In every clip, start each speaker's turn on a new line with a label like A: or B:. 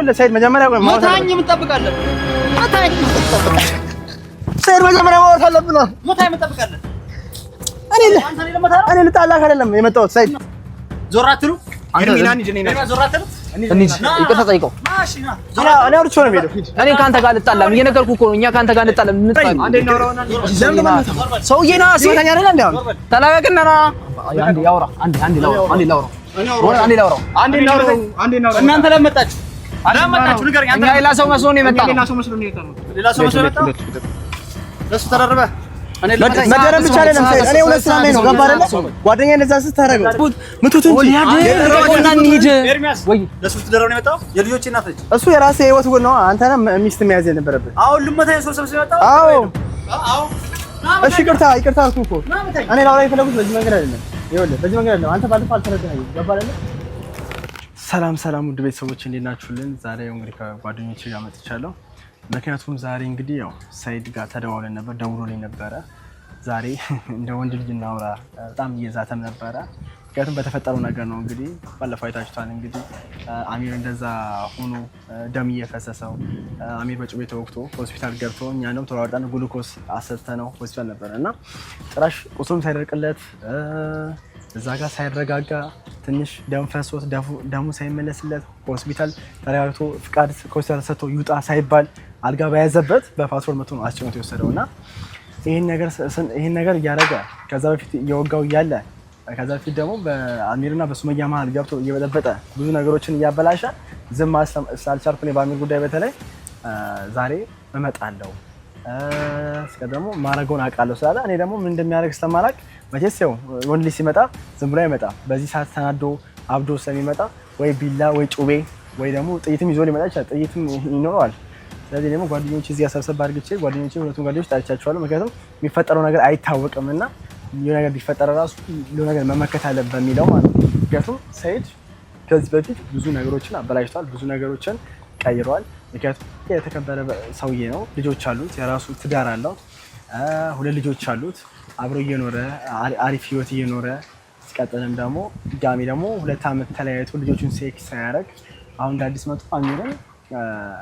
A: ይኸውልህ ሰይድ መጀመሪያ
B: ሞታኝ የምትጠብቃለህ
A: ሰይድ መጀመሪያ ማውራት አለብን ነው
B: ሞታኝ የምትጠብቃለህ
A: እኔ ልጣላህ አይደለም የመጣሁት ሰይድ
B: ዞር አትሉ
A: ኤርሚናን ሂድ ነኝ
B: ዞር አትሉ
C: እንሂድ ይቅርታ ጠይቀው
A: እኔ አውርቼው ነው የምሄደው
C: እኔ ካንተ ጋር ልጣላም እየነገርኩህ እኮ ነው እኛ ካንተ ጋር ልጣላም እንጣላ
B: አንዴ እናውራውና
C: ሰውዬ ና
A: ሲመታኝ አይደል እንዴ አሁን
C: ተላቀቅና ና አንዴ ያውራ አንዴ ላውራ
B: እናንተ ለመጣችሁ ንገረኝ
C: እኛ ሌላ ሰው መስሎ ነው የመጣው
B: ሌላ ሰው መስሎ የመጣው ለሱ ተደረበ እኔ
A: መደረብ ብቻ አይደለም ሰይድ እኔ ሁለት ስራ ላይ ነው ገባ አይደል ጓደኛዬ እንደዛ ስታረገው ምቱት እንጂ
C: ያደረገውና እንሂድ
B: ወይ ለሱ ተደረው ነው የመጣው የልጆቼ እናት ነች
A: እሱ የራሴ ህይወት ነው አንተ ነህ ሚስት መያዝ የነበረብህ
B: አሁን ልመታ የሰው ሰብስበው የመጣው
A: አዎ እሺ ይቅርታ አልኩህ እኮ እኔ ላውራ የፈለጉት በዚህ መንገድ አይደለም ይኸውልህ በዚህ መንገድ አይደለም አንተ ባለፈው አልተረዳኸኝም ገባ አይደል ሰላም ውድ ቤተሰቦች እንዴት ናችሁልን ዛሬ እንግዲህ ከጓደኞቼ ጋር መጥቻለሁ ምክንያቱም ዛሬ እንግዲህ ያው ሰይድ ጋር ተደዋውለን ነበር ደውሎልኝ ነበረ ዛሬ እንደ ወንድ ልጅ እናውራ በጣም እየዛተም ነበረ ምክንያቱም በተፈጠረው ነገር ነው እንግዲህ ባለፈው አይታችኋል እንግዲህ አሚር እንደዛ ሆኖ ደም እየፈሰሰው አሚር በጩቤ ተወግቶ ሆስፒታል ገብቶ እኛንም ተሯርጠን ግሉኮስ አሰጥተነው ሆስፒታል ነበር እና ጭራሽ ቁስሉም ሳይደርቅለት እዛ ጋር ሳይረጋጋ ትንሽ ደም ፈሶት ደሙ ሳይመለስለት ሆስፒታል ተረጋግቶ ፍቃድ ከሆስፒታል ሰጥቶ ይውጣ ሳይባል አልጋ በያዘበት በፓትሮል መቶ ነው አስጨንቆ የወሰደውና ይሄን ነገር እያደረገ ከዛ በፊት እየወጋው እያለ ከዛ በፊት ደግሞ በአሚርና በሱመያ መሀል ገብቶ እየበጠበጠ ብዙ ነገሮችን እያበላሸ ዝም ሳልቻልኩ እኔ በአሚር ጉዳይ በተለይ ዛሬ እመጣለሁ እስከ ደግሞ ማረገውን አውቃለሁ ስላለ እኔ ደግሞ ምን እንደሚያደርግ ስለማላውቅ መቼስ ያው ወንድ ልጅ ሲመጣ ዝም ብሎ አይመጣም በዚህ ሰዓት ተናዶ አብዶ ስለሚመጣ ወይ ቢላ ወይ ጩቤ ወይ ደግሞ ጥይትም ይዞ ሊመጣ ይችላል ጥይትም ይኖረዋል ስለዚህ ደግሞ ጓደኞቼ እዚህ ያሰብሰብ አድርጌ ጓደኞቼ ሁለቱም ጓደኞች ጠርቻቸዋለሁ ምክንያቱም የሚፈጠረው ነገር አይታወቅምና የሆነ ነገር ቢፈጠር ራሱ የሆነ ነገር መመከት አለበት በሚለው ማለት ነው ምክንያቱም ሰይድ ከዚህ በፊት ብዙ ነገሮችን አበላሽቷል ብዙ ነገሮችን ቀይሯል ምክንያቱም የተከበረ ሰውዬ ነው ልጆች አሉት የራሱ ትዳር አለው ሁለት ልጆች አሉት አብሮ እየኖረ አሪፍ ህይወት እየኖረ ሲቀጥልም ደግሞ ድጋሚ ደግሞ 2 አመት ተለያይቶ ልጆቹን ሴክስ ሳያደርግ አሁን እንዳዲስ መጥቶ አሚርን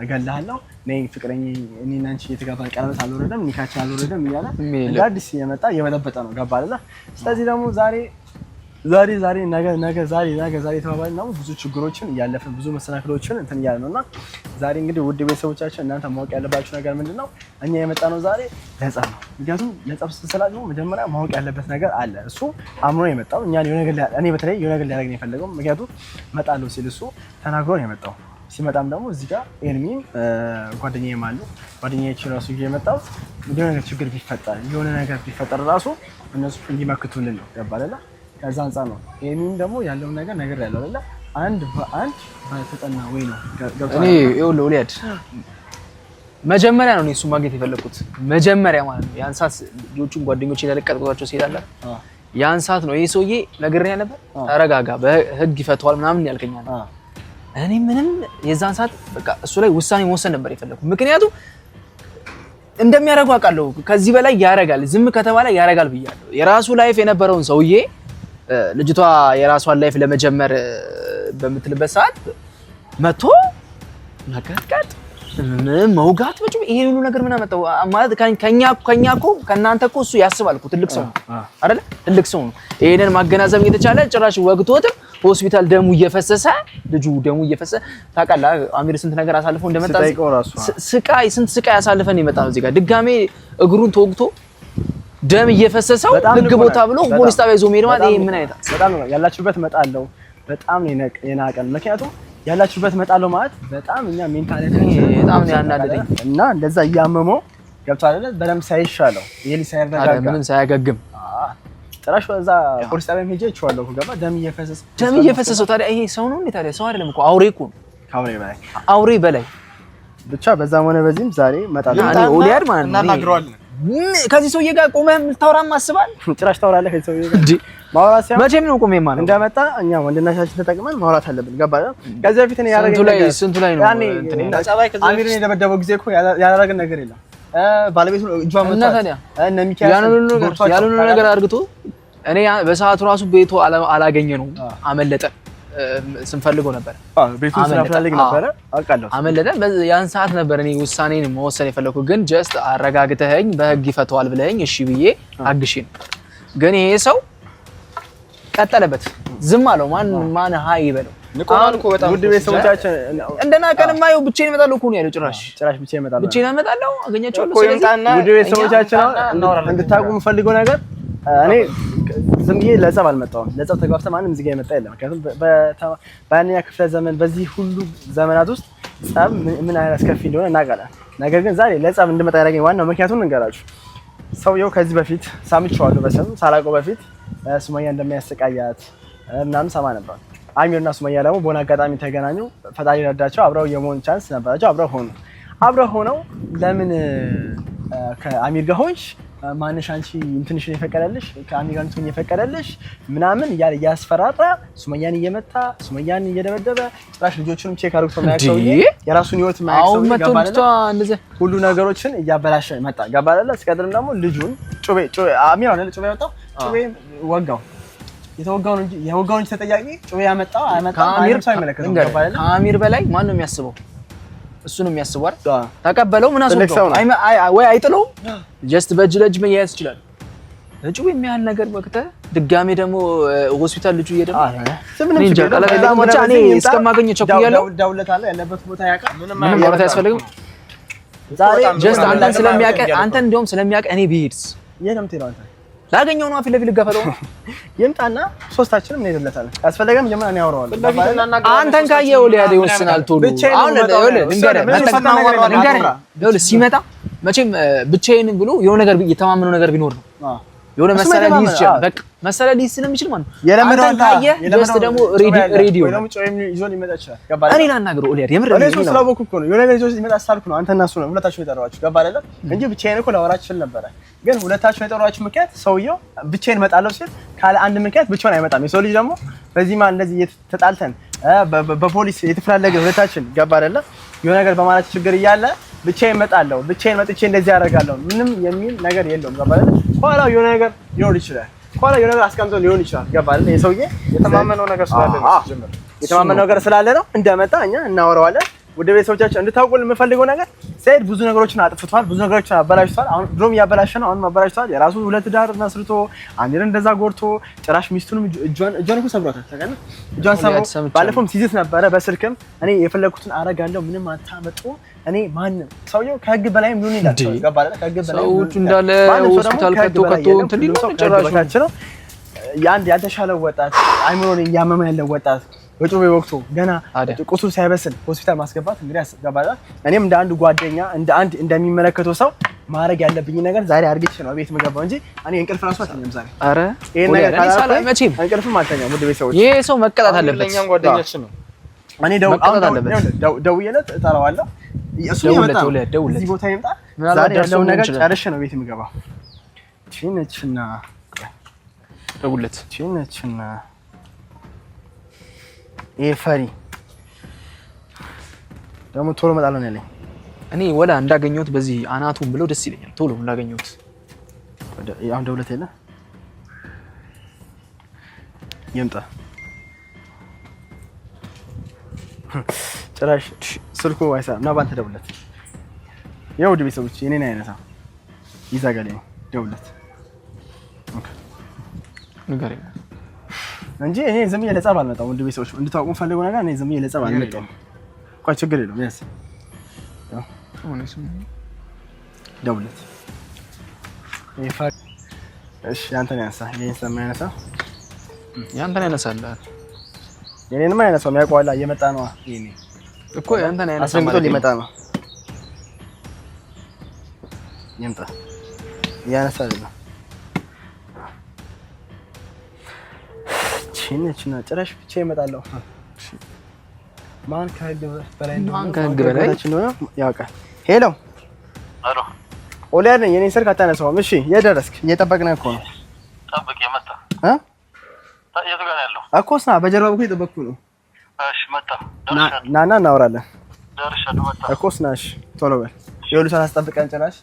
A: እገልሃለሁ ነይ ፍቅረኛ እኔና አንቺ የተጋባን ቀለበት አልወረደም ኒካችን አልወረደም እያለ እንዳዲስ እየመጣ እየበጠበጠ ነው ገባ አይደል ስለዚህ ደግሞ ዛሬ ነገ ተባባልን ነው ብዙ ችግሮችን እያለፈን ብዙ መሰናክሎችን እንትን እያለ ነውና ዛሬ እንግዲህ ውድ ቤተሰቦቻችን እናንተ ማወቅ ያለባችሁ ነገር ምንድነው እኛ የመጣ ነው ዛሬ ለጸብ ነው ምክንያቱም ለጸብ ስትሰላጭ ነው መጀመሪያ ማወቅ ያለበት ነገር አለ እሱ አምኖ የመጣው እኛ የሆነ ነገር እኔ በተለይ የሆነ ነገር ሊያደርግ ነው የፈለገው ምክንያቱም እመጣለሁ ሲል እሱ ተናግሮ ነው የመጣው ሲመጣም ደግሞ እዚህ ጋር ኤርሚን ጓደኛዬም አሉ ጓደኛዬ ራሱ እየመጣው የሆነ ነገር ችግር ቢፈጠር ራሱ እነሱ እንዲመክቱልን ነው ገባለላ ከዛ አንፃር ነው ኤርሚን ደግሞ ያለው ነገር ያለው አይደል አንድ በተጠና ወይ ነው
C: እኔ ይኸውልህ ወሊያድ መጀመሪያ ነው እሱ ማግኘት የፈለኩት መጀመሪያ ማለት ነው ያን ሰዓት ልጆቹን ጓደኞቼ ያለቀጥቋቸው ሲላለ ያን ሰዓት ነው ይሄ ሰውዬ ነግሬህ ነበር ተረጋጋ በህግ ይፈታዋል ምናምን ያልከኛል እኔ ምንም የዛን ሰዓት በቃ እሱ ላይ ውሳኔ መወሰን ነበር የፈለኩት ምክንያቱም እንደሚያደርገው አውቃለሁ ከዚህ በላይ ያረጋል ዝም ከተባለ ያረጋል ብያለሁ የራሱ ላይፍ የነበረውን ሰውዬ ልጅቷ የራሷን ላይፍ ለመጀመር በምትልበት ሰዓት መጥቶ መቀጥቀጥ መውጋት በጭ ይሄ ሁሉ ነገር ምን አመጣው ማለት ከኛ እኮ ከናንተ እኮ እሱ ያስባል እኮ ትልቅ ሰው አይደል ትልቅ ሰው ነው ይሄንን ማገናዘብ እየተቻለ ጭራሽ ወግቶት ሆስፒታል ደሙ እየፈሰሰ ልጁ ደሙ እየፈሰሰ ታውቃለህ አሚር ስንት ነገር አሳልፎ እንደመጣ ስንት ስቃይ አሳልፈን ይመጣው እዚህ ጋር ድጋሜ እግሩን ተወግቶ ደም እየፈሰሰው ህግ ቦታ ብሎ ፖሊስ ጣቢያ ይዞ መሄድ ማለት ይሄ ምን አይነት
A: በጣም ነው ያላችሁበት መጣለው በጣም ነው የናቀን ምክንያቱም ያላችሁበት መጣለው ማለት በጣም እኛ ሜንታሊቲ
C: በጣም ነው ያናደደኝ
A: እና እንደዛ ያመመው ገብቷል አይደል በደም ሳይሻለው ይሄ ሊሳይረጋጋ
C: ምንም ሳያገግም
A: ጭራሽ ወዛ ፖሊስ ጣቢያ ሄጄ እችዋለሁ ገባ ደም
C: እየፈሰሰው ታዲያ ይሄ ሰው ነው እንዴ ታዲያ ሰው አይደለም እኮ አውሬ እኮ አውሬ በላይ
A: ብቻ በዛም ሆነ በዚህም ዛሬ መጣለው
C: እኔ ኦሊያድ ማለት ነው
B: እናናግረዋለን
C: ከዚህ ሰውዬ ጋር ቆመህ ልታወራም አስባል
A: ጭራሽ ታወራለህ ከዚህ ሰውዬ ጋር እንዴ ማውራት ሲያም
C: መቼም ነው ቆመህ ማለት
A: እንደመጣ እኛ ወንድናቻችን ተጠቅመን ማውራት አለብን ገባ ከዚህ በፊት እኔ ያደረገኝ
C: ስንቱ ላይ ነው
A: አሚርን የደበደበው ጊዜ እኮ ያደረገን ነገር የለም ባለቤቱ እጇን መጣ እነ ሚካኤል
C: ያሉን ነገር አድርግቶ እኔ በሰዓቱ ራሱ ቤቱ አላገኘ ነው አመለጠ ስንፈልገው ነበር።
A: ቤቱን ስናፈላልግ ነበር አውቃለሁ።
C: አመለጠ። ያን ሰዓት ነበር እኔ ውሳኔን መወሰን የፈለኩት። ግን ጀስት አረጋግተኸኝ በህግ ይፈተዋል ብለኸኝ እሺ ብዬ አግሼ ነው። ግን ይሄ ሰው ቀጠለበት። ዝም አለው። ማን ሃይ ይበለው።
B: ንቆናል እኮ በጣም
A: ውድ ቤተሰቦቻችን
C: እንደና ቀንማ ይኸው ብቻዬን እመጣለሁ እኮ ነው ያለው። ጭራሽ
A: ብቻዬን እመጣለሁ
C: አገኛቸዋለሁ።
A: ስለዚህ ውድ ቤተሰቦቻችን እንድታውቁ የምፈልገው ነገር እኔ ዝም ብዬ ለጸብ አልመጣሁም። ለጸብ ተግባብተን ማንም እዚህ ጋር የመጣ የለም። ምክንያቱም በአንደኛ ክፍለ ዘመን በዚህ ሁሉ ዘመናት ውስጥ ጸብ ምን አይነት አስከፊ እንደሆነ እናውቃለን። ነገር ግን ዛሬ ለጸብ እንድመጣ ያደረገኝ ዋናው ምክንያቱም እንገራችሁ። ሰውየው ከዚህ በፊት ሳምቼዋለሁ። በስም ሳላውቀው በፊት ሱመያ እንደሚያሰቃያት ምናምን ሰማ ነበር። አሚርና ሱመያ ደግሞ በሆነ አጋጣሚ ተገናኙ። ፈጣሪ ረዳቸው። አብረው የመሆን ቻንስ ነበራቸው። አብረው ሆነው ለምን ከአሚር ጋር ሆንሽ? ማንሽ አንቺ እንትንሽን የፈቀደልሽ ከአሚር ጋር እንትን የፈቀደልሽ ምናምን እያለ እያስፈራራ ሱመያን እየመታ ሱመያን እየደበደበ ጭራሽ ልጆቹንም ቼክ አድርጎ ማያውቀው የራሱን ህይወት ማያውቀው ገባለ። ሁሉ ነገሮችን እያበላሸ መጣ ገባለ። እስከድርም ደግሞ ልጁን ጩቤ አሚር አለ ጩቤ ያወጣው ጩቤ ወጋው። የተወጋውን እንጂ የወጋውን ተጠያቂ ጩቤ ያመጣው አሚር ሳይመለከተው ገባለ።
C: ከአሚር በላይ ማን ነው የሚያስበው? እሱ ነው የሚያስበው አይደል? ተቀበለው ምን አስወጣው? ወይ አይጥለው ጀስት በእጅ ለእጅ መያያዝ ይችላል። ጩቤ የሚያህል ነገር ወቅተ ድጋሜ ደግሞ ሆስፒታል ልጁ እየደማ እንጃ ቀለቀለም ብቻ እኔ እስከማገኘው ቸኩያለሁ።
A: ደውለታለሁ ያለበት ቦታ ያውቃል። ምንም
C: ማለት አያስፈልግም። ዛሬ ጀስት አንተን ስለሚያውቅ አንተን እንደውም ስለሚያውቅ እኔ ብሄድስ
A: የለም ትለው አንተ
C: ላገኘው ነው ፊት ለፊት ልጋፈጠው
A: ይምጣና ሶስታችንም እንሄድለታለን። ካስፈለገም ጀመር እኔ አወራዋለሁ።
C: አንተን ካየው ሊያደ ይወስናል። ቶሎ አሁን ልንገርህ ሲመጣ መቼም ብቻዬን ብሎ የሆነ ነገር የተማመነው ነገር ቢኖር ነው የሆነ መሳሪያ ሊይዝ ይችላል። በቃ መሳሪያ ሊይዝ ስለሚችል ማለት ነው የለመደው ታየ ጀስት ደግሞ ሬዲዮ
A: ወይ ደግሞ ጮይም ይዞ ሊመጣ ይችላል።
C: እኔ ላናግረው ኦሊያድ የምር
A: እኔ እሱ ስላወኩ እኮ ነው የሆነ ነገር ይዞ ሊመጣ አሳልኩ ነው አንተና እሱ ነው ሁለታችሁ የጠራኋችሁ ገባ አይደለ እንጂ ብቻዬን እኮ ላወራችሁ ይችላል ነበር። ግን ሁለታችሁ የጠራኋችሁ ምክንያት ሰውየው ብቻዬን እመጣለሁ ሲል ካለ አንድ ምክንያት ብቻውን አይመጣም። የሰው ልጅ ደግሞ በዚህ ማለት እንደዚህ ተጣልተን በፖሊስ የተፈላለገ ሁለታችን ገባ አይደለ የሆነ ነገር በማለት ችግር እያለ ብቻዬን እመጣለሁ ብቻዬን መጥቼ እንደዚህ አደርጋለሁ ምንም የሚል ነገር የለውም ገባ አይደለ። ኋላው የሆነ ነገር ሊሆን ይችላል። ኋላው የሆነ ነገር አስቀምጦ ሊሆን ይችላል ገባ አይደለ። የሰውዬ የተማመነው ነገር ስላለ ነው ጀመረ የተማመነው ነገር ስላለ ነው እንደመጣ እኛ እናወራዋለን። ወደ ቤተሰቦቻችን እንድታውቁ የምፈልገው ነገር ሰይድ ብዙ ነገሮችን አጥፍቷል፣ ብዙ ነገሮችን አበላሽቷል። አሁን ድሮም እያበላሸ ነው፣ አሁን አበላሽቷል። የራሱ ሁለት ዳር መስርቶ አሚር እንደዛ ጎርቶ ጭራሽ ሚስቱንም እጇን እኮ ሰብሯታል። ታውቃለህ እጇን ሰብሮ ባለፈውም ሲዝት ነበረ በስልክም እኔ የፈለኩትን አረጋለሁ ምንም አታመጡ እኔ ማንም ሰውየው ከህግ በላይም ሊሆን ይላል ገባለ። ከህግ በላይ
C: ሰዎቹ እንዳለ ሆስፒታል ከቶ እንትን ሊሆን ጭራሽ ነው ያንድ ያልተሻለ ወጣት አይምሮን እያመመ ያለ ወጣት በጩቤ ወቅቱ ገና ቁስሉ ሳይበስል ሆስፒታል ማስገባት እንግዲህ ያስገባል። እኔም እንደ አንድ ጓደኛ እንደ አንድ እንደሚመለከተው ሰው ማድረግ ያለብኝ ነገር ዛሬ አርግቼ ነው ቤት መገባው እንጂ እኔ እንቅልፍ ራሱ አልተኛም ዛሬ። አረ ይሄን ነገር ካላለ መቼም እንቅልፍም አልተኛም። ውድ ቤተሰቦች ይሄ ሰው መቀጣት አለበት። ለኛም ጓደኛችን ነው። እኔ ደውዬለት እጠራዋለሁ። እሱ ይመጣ እዚህ ቦታ ይመጣ ዛሬ ያለው ነገር ጨርሼ ነው ቤት የምገባው። ቺነችና ደውለት
A: ቺነችና ይሄ ፈሪ ደግሞ ቶሎ እመጣለሁ ነው ያለኝ።
C: እኔ ወላ እንዳገኘሁት በዚህ አናቱን ብለው ደስ ይለኛል። ቶሎ እንዳገኘሁት
A: አሁን ደውለት የለ ይምጣ። ጭራሽ ስልኩ አይሰራም እና ባንተ ደውለት። ያው ውድ ቤተሰቦች የኔን አይነሳ ይዛጋል ነው ደውለት
C: ንገረኝ
A: እንጂ እኔ ዝም ብዬ ለጸብ አልመጣም። ውድ ቤተሰቦች እንድታውቁ ፈልገው ነገር እኔ ዝም ብዬ ለጸብ አልመጣም። ቆይ ችግር የለውም ያስ ያው ደውለት ይፋ እሺ ያንተን ያንሳ የኔን ሰማ ያንሳ
C: ያንተን ያነሳል
A: የኔንም ያነሳው የሚያውቀዋላ እየመጣ ነው ይሄኔ
C: እኮ ያንተን ያነሳ
A: ማለት ሊመጣ ነው ይምጣ ያነሳ አይደለም ቺነችና ጭራሽ ብቻ ይመጣለሁ። ማን ከህግ በላይ እንደሆነ ያውቃል። ሄሎ
B: አሎ
A: ኦሊያድ ነኝ። የኔን ስልክ አታነሳውም። እሺ የደረስክ እየጠበቅን እኮ ነው።
B: ጠብቅ የመጣ የት ጋር ያለው
A: እኮ ስና በጀርባ በኩል እየጠበቅኩ ነው።
B: እሺ መጣ
A: ናና እናወራለን።
B: ደርሻለሁ መጣ
A: እኮ ስና እሺ ቶሎ በል የሁሉ ሰዓት አስጠብቀን ጭራሽ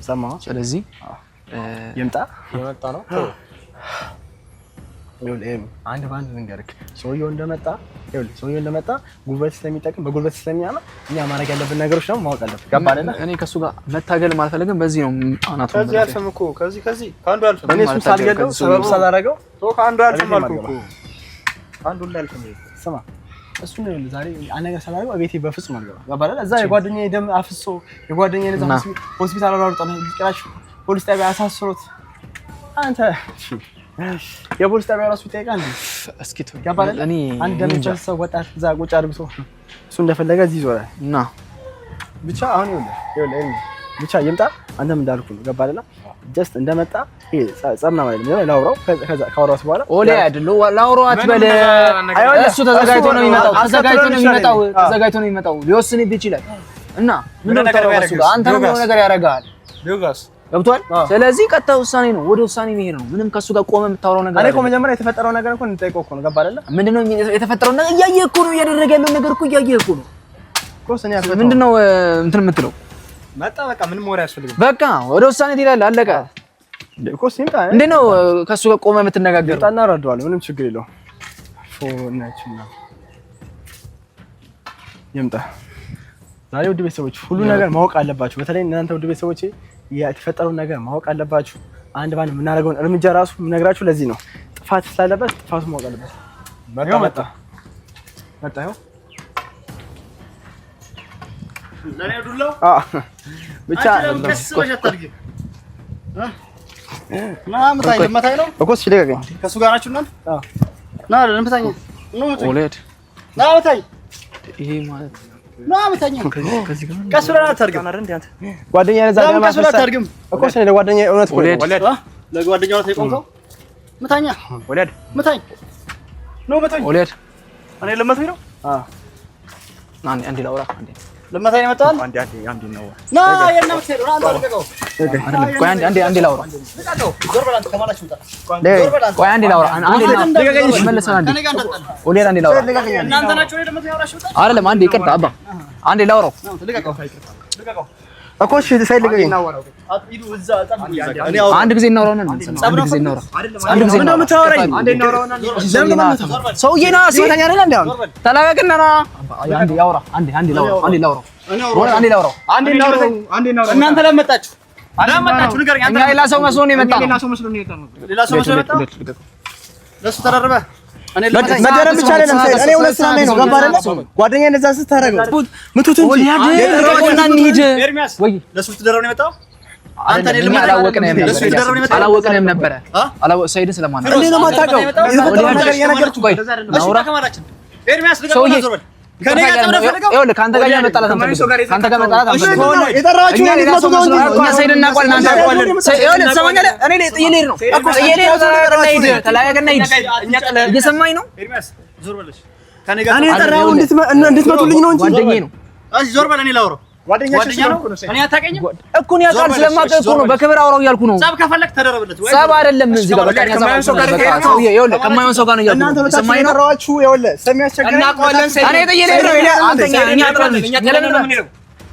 A: ሰማሁ።
C: ስለዚህ
A: ይምጣ
B: የመጣ ነው
A: አንድ ባንድ ልንገርህ፣ ሰውየው እንደመጣ ጉልበት ስለሚጠቅም በጉልበት ስለሚያማ እኛ ማድረግ ያለብን ነገሮች ነው ማወቅ አለብን። ገባህ አይደል? እኔ ከሱ ጋር መታገል አልፈልግም። በዚህ ነው አናቱ
B: ከዚህ አልፈም እኮ ከዚህ ካንዱ አልፈም።
A: እኔ እሱን ሳልገለው ሰበብ ሳላደርገው
B: ካንዱ አልፈም አልኩ እኮ ካንዱ አልፈም።
A: ስማ እሱ ነው ዛሬ አነገር ሰላም ቤቴ በፍጹም አልገባም። ገባህ አይደል? እዛ የጓደኛዬ ደም አፍሶ የጓደኛዬ ለዛ ሆስፒታል አወራርጠን ጭራሽ ፖሊስ ጣቢያ አሳስሮት አንተ የፖሊስ ጣቢያ ራሱ ይጠይቃል። እስኪ ተው ገባህ አይደል? አንድ ደም ፈሰሰው ወጣት እዛ ቁጭ አድርጎ እሱ እንደፈለገ እዚህ ይዞራል እና ብቻ አሁን ይኸውልህ ብቻ ይምጣ። አንተም እንዳልኩ ነው። ገባህ አይደል? ጀስት እንደመጣ ጸምና ማለት ነው ላውራው። ከዛ ካወራው በኋላ ኦሌ አይደል ላውራው አትበል። እሱ ተዘጋጅቶ ነው የሚመጣው ሊወስንብህ ይችላል እና ምን ነው ተረጋጋ። አንተ ነው ነገር ያደርጋል ቢጋስ ገብቷል። ስለዚህ ቀጣይ ውሳኔ ነው፣ ወደ ውሳኔ መሄድ ነው። ምንም ከሱ ጋር ቆመ የምታወራው ነገር እኔ እኮ መጀመሪያ የተፈጠረው ነገር እኮ እንጠይቀው እኮ ነው። ገባህ አይደል? ምንድነው የተፈጠረው ነገር እያየህ እኮ ነው፣ እያደረገ ያለው ነገር እኮ እያየህ እኮ ነው። ኮስኔ ያፈጠረው ምንድነው እንትን የምትለው
B: መጣ። በቃ ምንም ወሬ ያስፈልግም።
A: በቃ ወደ ውሳኔ ትሄዳለህ። አለቀ። ኮስኔ እንታ እንዴት ነው ከሱ ጋር ቆመ የምትነጋገረው? ጣና ረዳዋል። ምንም ችግር የለውም። ፎናችሁና ይምጣ። ዛሬ ውድ ቤተሰቦች ሁሉ ነገር ማወቅ አለባችሁ። በተለይ እናንተ ውድ ቤተሰቦቼ የተፈጠረው ነገር ማወቅ አለባችሁ። አንድ ባንድ የምናደርገውን እርምጃ ራሱ የምነግራችሁ ለዚህ ነው። ጥፋት ስላለበት ጥፋቱ ማወቅ አለበት። መጣ ይኸው ለኔ ዱላው ብቻ መታኝ ነው እኮ እሺ፣ ደጋገኝ ከሱ ጋር ናችሁ እናንተ? ና ለምታኝ ነው ኦሌድ ና መታኝ። ይሄ ማለት ና መታኝ ከዚህ ጋር ቀስ ብለህ አታርግም አይደል? እንዴ አንተ ጓደኛዬ ነዛ ጋር ቀስ ብለህ አታርግም እኮ ስለ ለጓደኛዬ እውነት እኮ ኦሌድ ለጓደኛው ነው የቆምከው። መታኛ ኦሌድ መታኝ ነው መታኝ ኦሌድ እኔ ለመታኝ ነው አንዴ ላውራ አንዴ ለማታኝ ነው መጣው አንዴ ነው ና የለም ትሄዱ ና አንተው ቆይ አንዴ ላውራ ዞር በል አንተ ከማላችሁ ወጣ ቆይ አንዴ ላውራ መልሰና ኦሌድ አንዴ ላውራ እናንተ ናችሁ ወደ ለማታኝ ያወራችሁ ወጣ አይደለም አንዴ ይቅርታ አባ አንዴ ላውራው እኮ እሺ ሳይልገኝ አንድ ጊዜ እናውራውና አንድ ጊዜ እናውራ ምን ነው የምታወራኝ? አንዴ እናውራውና ሰውዬ ና ሲወታኛ አይደል? እንዴ አሁን ተላቀቅና ና አንዴ ያውራ አንዴ ላውራው እናንተ ለመጣችሁ ንገረኝ። አንተ ሌላ ሰው መስሎ ነው የመጣው። ለሱ ተደረበ መደረብ ብቻ አይደለም። እኔ ሁለት ስራ ላይ ነው። ገባህ አይደል? ጓደኛዬ እንደዛ ስታረገው ምቱት እንጂ ለተረጋጋና እንሂድ ወይ ለሱ ተደረብ ነው የመጣው። አንተ አላወቅንም ነበረ። ሰይድን ስለማን ነው እንዴ ነው የማታውቀው? የተፈጠረው ነገር የነገርኩህ ቆይ ናውራ ከማላችን ኤርሚያስ ልገባ ነው ከኔ ጋር ተፈለገው ይኸውልህ ካንተ ጋር መጣላት ካንተ ጋር መጣላት የጠራችሁ እኔ ልትመጡ ነው እንጂ እኛ ሰይድና ቋል እናንተ ቋል ይኸውልህ ትሰማኛለህ? እኔ ጥይሌር ነው እኮ ጥይሌር ተላያገና ሂድ እየሰማኝ ነው ኤርሚያስ ዞር በለሽ ከኔ ጋር እኔ የጠራው እንድትመጡልኝ ነው እንጂ ጓደኛዬ ነው። እሺ ዞር በል እኔ ላውራው ጓደኛ ነው እኔ አታውቀኝም እኮ ነው ያውቃል ስለማውቀው እኮ ነው በክብር አውራው እያልኩ ነው። ጸብ ከፈለክ ተደረበለት ወይ ጸብ አይደለም እዚህ ጋር በቃ ከማይሆን ሰው ጋር ይኸውልህ ከማይሆን ሰው ጋር ነው እያልኩ ነው። ሰማይ ነው ራዋችሁ ይኸውልህ ሰሚያስቸግረኝ እናውቀዋለን። እኔ ጥይሌር ነው አንተኛ እኛ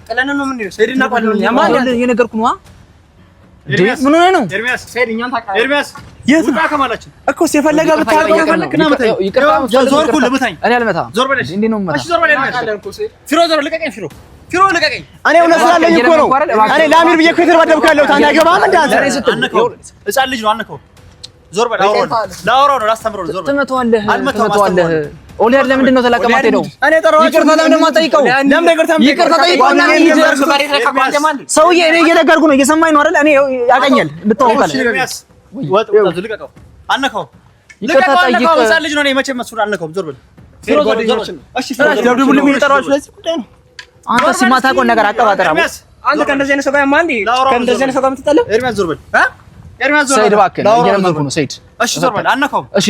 A: ጥለን ነው ምን ነው ሰይድና ቋል ያማል የነገርኩህ ነው ምን ሆነ ነው ኤርሚያስ ሰይድ እኛን ታውቃለህ ኤርሚያስ ውጣ ከማላችን እኮ ሲፈለጋ ብታውቀው ከፈለክና መታኝ ይቅርታ ዞርኩ ልመታኝ እኔ አልመታም ዞር በለሽ እንዴ ነው መታ እሺ ዞር በለሽ ፊሮ ዞር ልቀቀኝ ፊሮ ልቀቀኝ እኔ እውነት ስላለኝ እኮ ነው እኔ ለአሚር ብዬ እኮ የተባደብኩ ያለሁት አንተ አይገባም እንዴ አንተ አንከው ህፃን ልጅ ነው አንከው ዞር በል ላውራው ነው ላስተምረው ዞር በል ትመታዋለህ ኦሌድ ለምንድን ነው ተላቀማት ሄደው እኔ ጠራው ይቅርታ ለምን ማጠይቀው ለምን ይቅርታ ጠይቀው እና ሰውዬ እኔ እየነገርኩህ ነው እየሰማኝ ነው አይደል? እኔ ያቀኛል እንድታውቃለህ ወጥ ልቀቀው አነከው ይቅርታ ጠይቀው ህፃን ልጅ ነው እኔ መቼም መስሉ አነከው ዞር በል እሺ ደብድቡልኝ የሚጠራው ስለዚህ ጉዳይ ነው። አንተ ሲማታውቀው ነገር አቀባጠራ አንተ ከእንደዚህ አይነት ሰው ጋር ማን ከእንደዚህ አይነት ሰው ጋር የምትጣለው ኤርሚያስ ዞር በል ኤርሚያስ ዞር በል ሰይድ እባክህ እየለመንኩ ነው ሰይድ እሺ ዞር በል አነከው እሺ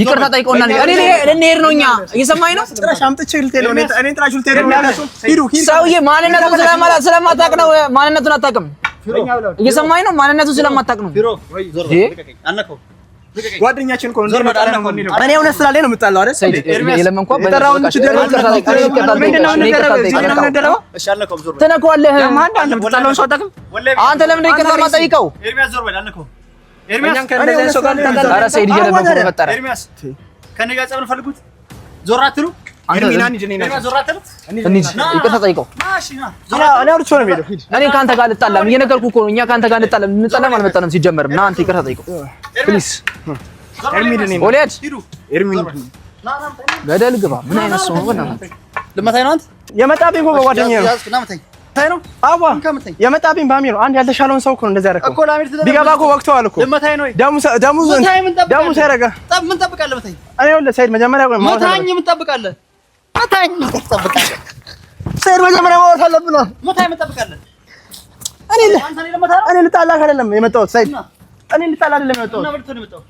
A: ይቅርታ ጠይቀውና እኔ ልንሄድ ነው እኛ እየሰማኝ ነው ጥራሽ አምጥቼ ልትሄድ ነው እኔ ጥራሽ ልትሄድ ነው ሂዱ ሰውዬ ማንነቱን ስለማታውቅ ነው ማንነቱን አታውቅም እየሰማኝ ነው ማንነቱን ስለማታውቅ ነው ፊሮ ዞር በል አነከው ጓደኛችን እኮ ዞር በል አነከው እኔ እውነት ስላለኝ ነው የምጣለው አይደል ሰይድ የለመንኩ በጠራውን ትደረው እሺ አነከው ዞር በል ትነካዋለህ አንተ ለምን ይቅርታ ማጠይቀው ኤርሚያስ ዞር በል አነከው
B: ኤርሚያስ
C: ከእንደዚህ አይነት ሰው ጋር እንጣላለን። ኧረ ሰይድ እየለመንኩ ነው መጣራ
B: ኤርሚያስ ከእኔ ጋር ጸብ ፈልጉት ዞር አትሉ ኤርሚያስ ዞር አትሉ
C: እንሂድ ይቅርታ ጠይቀው
B: ማሽ ና
A: እኔ አውርቼ ነው የምሄደው
C: እኔ ካንተ ጋር ልጣላም እየነገርኩህ እኮ ነው እኛ ካንተ ጋር እንጣላም አልመጣንም ሲጀመርም ና አንተ ይቅርታ ጠይቀው ፕሊዝ ወሊያድ ገደል ግባ ምን አይነት ሰው ነው በእናትህ
B: ልመታኝ ነው አንተ
A: የመጣብኝ እኮ በጓደኛዬ ነው
B: ልመታኝ ነው
A: አዋ የመጣብኝ ባሚ ነው አንድ ያልተሻለውን ሰው እኮ ነው እንደዛ ያደረገው
B: እኮ ላሚር
A: ቢገባ እኮ ወቅተዋል እኮ
B: ልመታኝ ነው
A: ደሙ ሳይረጋ
B: ምን ጠብቃለህ መታኝ
A: እኔ ወለ ሰይድ መጀመሪያ ቆይ
B: መታኝ ምን ጠብቃለህ መታኝ ጠብቃለህ
A: ሰይድ መጀመሪያ ማውራት አለብን ነው
B: መታኝ ምን ጠብቃለህ
A: እኔ ልጣላ አይደለም የመጣሁት ሰይድ እኔ ልጣላ አይደለም የመጣሁት
B: እና ብርቱ ነው የመጣሁት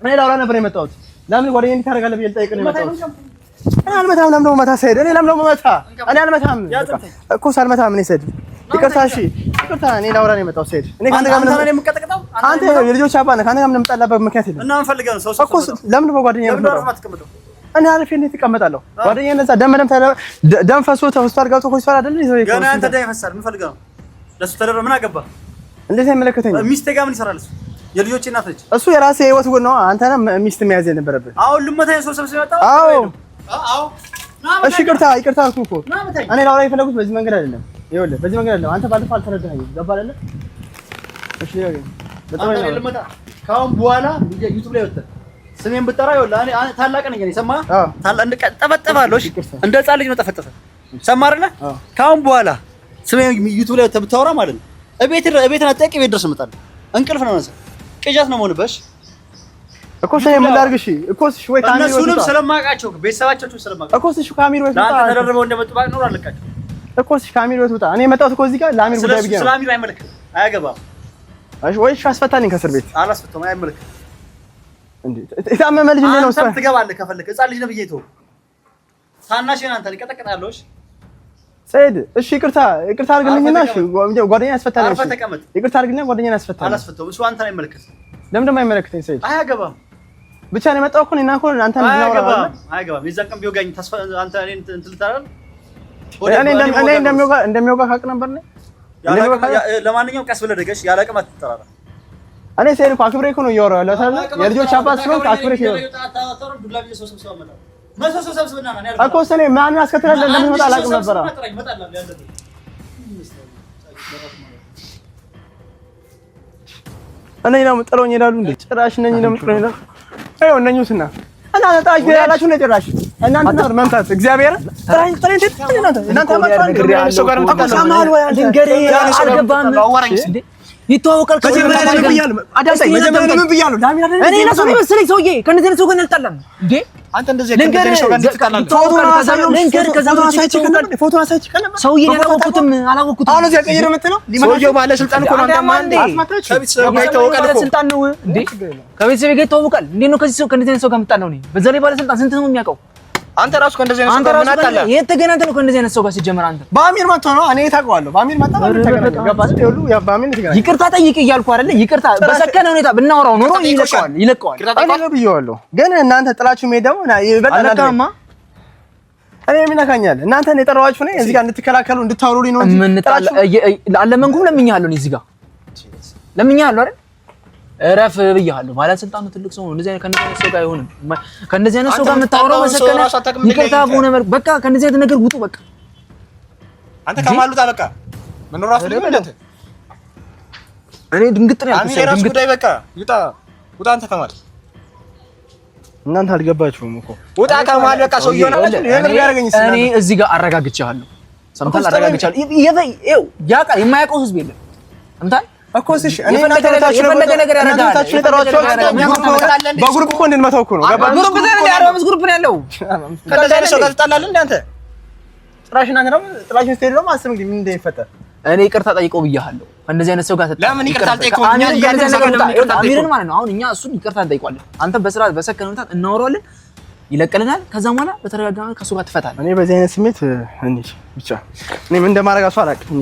A: እኔ ላውራ ነበር የመጣሁት ለምን ጓደኛዬ እንዲህ ታደርጋለህ ብዬ ልጠይቅ ነው የመጣሁት እኔ አልመታም ለምን ነው መታ ሰይድ እኔ ለምን ነው መታ እኔ አልመታም እኮ ሳልመታም እኔ ሰይድ ይቅርታ እሺ ይቅርታ እኔ ላውራ ነው የመጣሁት ሰይድ እኔ ካንተ ጋር ምን
B: የምቀጠቅጠው
A: አንተ የልጆች አባት ነህ ካንተ ጋር ምን የምጣላበት ምክንያት የለም
B: እና ምን ፈልገህ ነው ሰው
A: እኮ ለምን በጓደኛዬ የምትቀመጠው እኔ አሪፍ እንዴት እቀመጣለሁ ጓደኛዬ እንደዛ ደም ፈሶ ሆስፒታል ገብቶ ሆስፒታል አይደል ይዘው
B: ገና አንተ ደም ይፈሳል ምን ፈልገህ ነው ለሱ ተደረበ ምን አገባ
A: እንዴት አይመለከተኝም
B: ሚስቴ ጋር ምን ይሰራል የልጆች እናት ነች እሱ
A: የራሴ ህይወት ጉድ ነው አንተ ነህ ሚስት መያዝ የነበረብህ
B: አሁን ልመታኝ ሰው ሰብስበው ያጣው አዎ
A: እሺ ይቅርታ አልኩህ እኮ እኔ ላውራ የፈለጉት በዚህ መንገድ አይደለም ይኸውልህ በዚህ መንገድ አይደለም አንተ ባለፈው አልተረዳኸኝም ገባህ አይደለ እሺ በጣም
B: ልመታ ካሁን በኋላ ዩቲዩብ ላይ ወጥተህ ስሜን ብጠራ ይኸውልህ እኔ ታላቅ ነኝ እኔ ሰማህ ታላቅ ጠፈጠፋለሁ እሺ እንደ ህፃን ልጅ ነው ጠፈጠፈ ሰማህ አይደለ ካሁን በኋላ ስሜን ዩቲዩብ ላይ ወጥተህ ብታወራ ማለት ነው እቤት አጠቂ ቤት ድረስ እመጣለሁ እንቅልፍ ነው መሰለህ ቅጃት ነው የምሆንብህ
A: እኮ ሰይ ምን ላድርግ እሺ እኮ እሺ ወይ ካሜራ
B: እነሱንም ስለማውቃቸው ቤተሰባቸው ስለማውቃቸው
A: እኮ እሺ ካሜራ ወጣ
B: አንተ ተደረበው እንደመጡ ባቅ ኖር አለቃቸው
A: እኮ እሺ ካሜራ ወጣ እኔ የመጣሁት እኮ እዚህ ጋር ለአሚር ጉዳይ ብዬ ነው
B: ስለአሚር አይመለከትም አያገባም
A: እሺ ወይ እሺ አስፈታልኝ ከእስር ቤት
B: አላስፈታም አይመለከትም
A: እንዴ የታመመ ልጅ እንዴ ነው
B: አንተ ትገባለህ ከፈለክ ህፃን ልጅ ነው ብዬ ተው ታናሽን አንተ ልቀጠቅጣለሁ እሺ
A: ሰይድ እሺ ይቅርታ አድርግልኝና እሺ ጓደኛዬ ያስፈታልኝ እሺ ይቅርታ አድርግልኝና ጓደኛዬን ያስፈታልኝ
B: አላስፈታውም እሱ አንተን አይመለከትም
A: ለምን ደግሞ አይመለከተኝ ሰይድ
B: አያገባም
A: ብቻ ነው የመጣው እኮ እኔና እኮ አንተ
B: አይገባም የዛን ቀን ቢወጋኝ ተስፋ አንተ እኔን እንትን ልታረል
A: እኔ እንደሚወጋ ካቅ ነበር ነው
B: ለማንኛውም ቀስ ብለህ ደገሽ ያለ አቅም አትጠራራ
A: እኔ ሰይድ እኮ አክብሬ እኮ ነው እያወራሁ ያለሁት አይደል የልጆች አባት ስለሆንክ አክብሬ እኮ እኔ ማንን አስከትላለህ እንደሚመጣ አላውቅም ነበር እኔ ነው ጥለውኝ ይላሉ እንዴ ጭራሽ ነኝ ነው ጥለውኝ ይላሉ አይው እነኙስና እና ነጣሽ ያላችሁ ነው ጭራሽ እናንተ ነው መምታት እግዚአብሔር እናንተ ማለት ነው ጋር ተቀሳማል ወይ ድንገሬ አልገባም እንዴ ይተዋወቃል ምን ብያለሁ ዳሚራ እኔ ነው ሰው ይመስለኝ ሰውዬ ከነዚህ ነው ሰው ጋር እንጣላለን እንዴ አንተ እንደዚህ ከነዚህ ሰው ጋር እንጣላለን ፎቶ አሳይቼ ከነበር ሰውዬ አላወኩትም አሁን እዚህ ቀይረ የምትለው ሰውዬው ባለ ስልጣን እኮ ነው አንተማ እንዴ ከቤተሰብ ጋር ይተዋወቃል እኮ ስልጣን ነው እንዴ ከቤተሰብ ጋር ይተዋወቃል እንዴ ነው ከነዚህ ሰው ጋር የምጣላው ነው በዛ ላይ ባለ ስልጣን ስንት ነው የሚያውቀው አንተ ራሱ ከእንደዚህ አይነት ሰው ጋር ምን አጣላ የት ተገናኝተህ ነው ከእንደዚህ አይነት ሰው ጋር ሲጀመር አንተ በአሚር መጥቶ ነው እኔ ታውቀዋለሁ በአሚር መጣ ገባህ ይሉ ያ በአሚር ተገናኝ ይቅርታ ጠይቅ እያልኩ አይደለ ይቅርታ በሰከነ ሁኔታ ብናወራው ኖሮ ይለቀዋል እኔ ብዬዋለሁ ግን እናንተ ጥላችሁ ሜዳው ይበልጣልና እኔ ምን ያካኛል እናንተ ነው የጠራዋችሁ ነኝ እዚህ ጋር እንድትከላከሉ እንድታወሩልኝ ነው እንጂ ምን ጣላ አለመንኩም ለምኛለሁ እዚህ ጋር ለምኛለሁ አይደል እረፍ ብያለሁ ባለስልጣኑ ትልቅ ሰው ነው እንደዚህ አይነት ከነዚህ አይነት ሰው ጋር አይሆንም ከነዚህ አይነት ሰው ጋር የምታወራው በሰከነ ይቅርታ በሆነ መልኩ በቃ ከነዚህ አይነት ነገር ውጡ በቃ አንተ ከማሉት አበቃ ምን ራሱ ነው እንዴ እኔ ድንግጥ ነው ያልኩት ድንግጥ ጉዳይ በቃ ውጣ አንተ ከማል እናንተ አልገባችሁም እኮ ውጣ ከማል በቃ ሰው ይሆናል እኔ እዚህ ጋር አረጋግጫለሁ ሰምታል አረጋግጫለሁ ይኸው ያ ቃል የማያውቀው ህዝብ የለም ሰምታል እኮ እሺ እኔ የፈለገ ነገር ያደርጋል በግሩፕ እኮ እንድንመታው እኮ ነው ገባ ግሩፕ ዘንድ ያለው ግሩፕ ነው ያለው ከዛ ሰው ጋር ተጣላልን እንዴ አንተ ጥራሽና ነው ጥራሽን ስትሄድ ነው ማስብ እንግዲህ ምን እንደሚፈጠር እኔ ይቅርታ ጠይቀው ብያለሁ ከእንደዚህ አይነት ሰው ጋር ተጣላ ለምን ይቅርታ ጠይቀው እኛ አሚርን ማለት ነው አሁን እኛ እሱን ይቅርታ እንጠይቋለን አንተ በስርዓት በሰከነ ሁኔታ እናወራዋለን ይለቀልናል ከዛ በኋላ በተረጋጋ ከሱ ጋር ትፈታለህ እኔ በዚህ አይነት ስሜት እንዴ ብቻ እኔ ምን እንደማረጋሱ አላውቅም